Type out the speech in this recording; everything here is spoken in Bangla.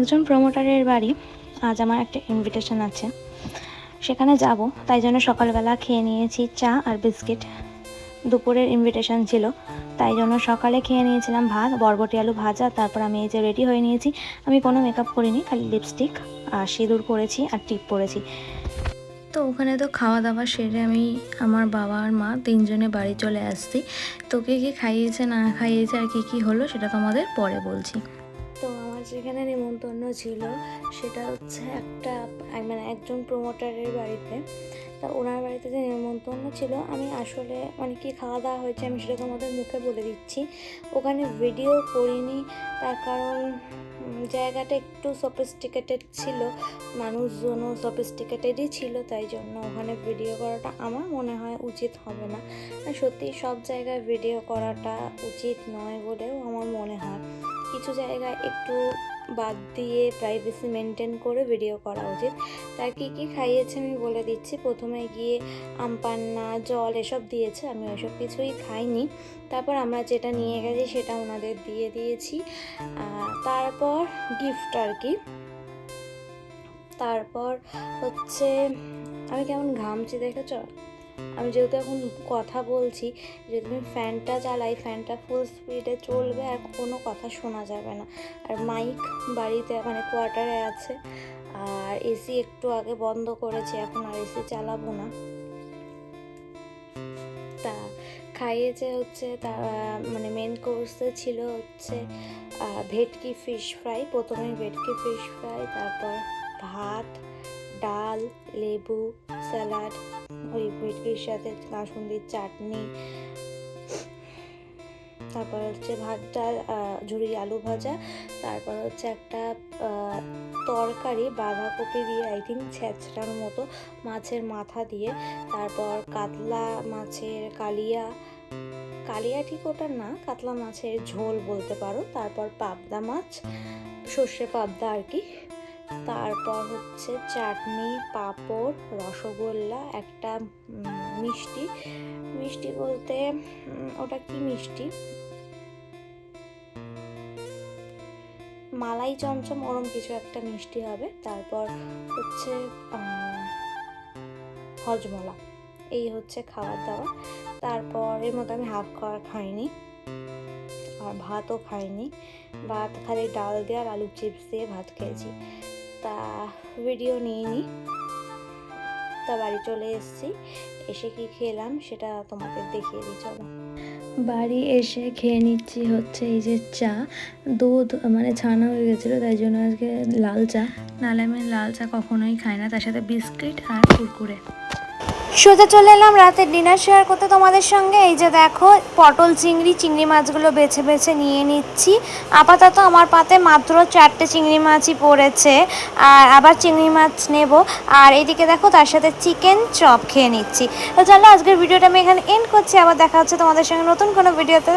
একজন প্রমোটারের বাড়ি আজ আমার একটা ইনভিটেশন আছে, সেখানে যাব। তাই জন্য সকালবেলা খেয়ে নিয়েছি চা আর বিস্কিট। দুপুরের ইনভিটেশন ছিল, তাই জন্য সকালে খেয়ে নিয়েছিলাম ভাত, বরবটি আলু ভাজা। তারপর আমি এই যে রেডি হয়ে নিয়েছি। আমি কোনো মেকআপ করিনি, খালি লিপস্টিক আর সিঁদুর পরেছি আর টিপ পরেছি। তো ওখানে তো খাওয়া দাওয়া সেরে আমি আমার বাবা আর মা তিনজনে বাড়ি চলে আসছি। তোকে কি খাইয়েছে না খাইয়েছে আর কি হলো সেটা তোমাদের পরে বলছি। তো আমার যেখানে নিমন্ত্রণ ছিল সেটা হচ্ছে একজন প্রমোটারের বাড়িতে। তা ওনার বাড়িতে যে নিমন্ত্রণ ছিল, আমি আসলে কি খাওয়া দাওয়া হয়েছে আমি সেটা তোমাদের মুখে বলে দিচ্ছি। ওখানে ভিডিও করিনি, তার কারণ জায়গাটা একটু সফিস্টিকেটেড ছিল, মানুষজনও সফিস্টিকেটেডই ছিল, তাই জন্য ওখানে ভিডিও করাটা আমার মনে হয় উচিত হবে না। সত্যি সব জায়গায় ভিডিও করাটা উচিত নয় বলেও আমার মনে হয়। কিছু জায়গায় একটু বাদ দিয়ে প্রাইভেসি মেনটেন করে ভিডিও করা উচিত। তার কী কী খাইয়েছে আমি বলে দিচ্ছি। প্রথমে গিয়ে আমপান্না, জল এসব দিয়েছে, আমি ওইসব কিছুই খাইনি। তারপর আমরা যেটা নিয়ে গেছি সেটা ওনাদের দিয়ে দিয়েছি। তারপর গিফট আর কি। তারপর হচ্ছে আমি কেমন ঘামছি দেখেছ। আমি যেহেতু এখন কথা বলছি, যদি আমি ফ্যানটা চালাই, ফ্যানটা ফুল স্পিডে চলবে আর কোনো কথা শোনা যাবে না। আর মাইক বাড়িতে কোয়ার্টারে আছে, আর এসি একটু আগে বন্ধ করেছি, এখন আর এসি চালাবো না। তা খাইয়েছে হচ্ছে মেন কোর্সে ছিল হচ্ছে ভেটকি ফিশ ফ্রাই। প্রথমে ভেটকি ফিশ ফ্রাই, তারপর ভাত, ডাল, লেবু, স্যালাড, ওই ভেটকির সাথে কাসুন্দির চাটনি, তারপর হচ্ছে ভাত, ডাল, ঝুরি আলু ভাজা, তারপর হচ্ছে একটা তরকারি বাঁধাকপি দিয়ে আই থিঙ্ক ছেঁচড়ার মতো, মাছের মাথা দিয়ে, তারপর কাতলা মাছের কালিয়া ঠিক ওটা না, কাতলা মাছের ঝোল বলতে পারো, তারপর পাবদা মাছ, সর্ষে পাবদা আর কি, তারপর হচ্ছে চাটনি, পাঁপড়, রসগোল্লা, একটা মিষ্টি বলতে ওটা কি মিষ্টি, মালাই চমচম ওরম কিছু একটা মিষ্টি হবে। তারপর হচ্ছে হজমলা। এই হচ্ছে খাবার দাবার। তারপর এর মধ্যে আমি হাফ খাওয়ার খাইনি, আর ভাতও খাইনি। ভাত খালি ডাল দিয়ে আর আলু চিপস দিয়ে ভাত খেয়েছি। তা ভিডিও নিইনি। তা বাড়ি চলে এসেছি, এসে কি খেলাম সেটা তোমাদের দেখিয়ে দিই, চলো। বাড়ি এসে খেয়ে নিচ্ছি হচ্ছে এই যে চা, দুধ ছানা হয়ে গেছিলো, তাই জন্য আজকে লাল চা। নাহলে আমি লাল চা কখনোই খাই না, তার সাথে বিস্কিট আর কুরকুরে। সোজা চলে এলাম রাতের ডিনার শেয়ার করতে তোমাদের সঙ্গে। এই যে দেখো, পটল চিংড়ি মাছগুলো বেছে বেছে নিয়ে নিচ্ছি। আপাতত আমার পাতে মাত্র 4টে চিংড়ি মাছই পড়েছে, আর আবার চিংড়ি মাছ নেব। আর এইদিকে দেখো, তার সাথে চিকেন চপ খেয়ে নিচ্ছি। তো চলো, আজকের ভিডিওটা আমি এখানে এন্ড করছি। আবার দেখা হচ্ছে তোমাদের সঙ্গে নতুন কোনো ভিডিওতে।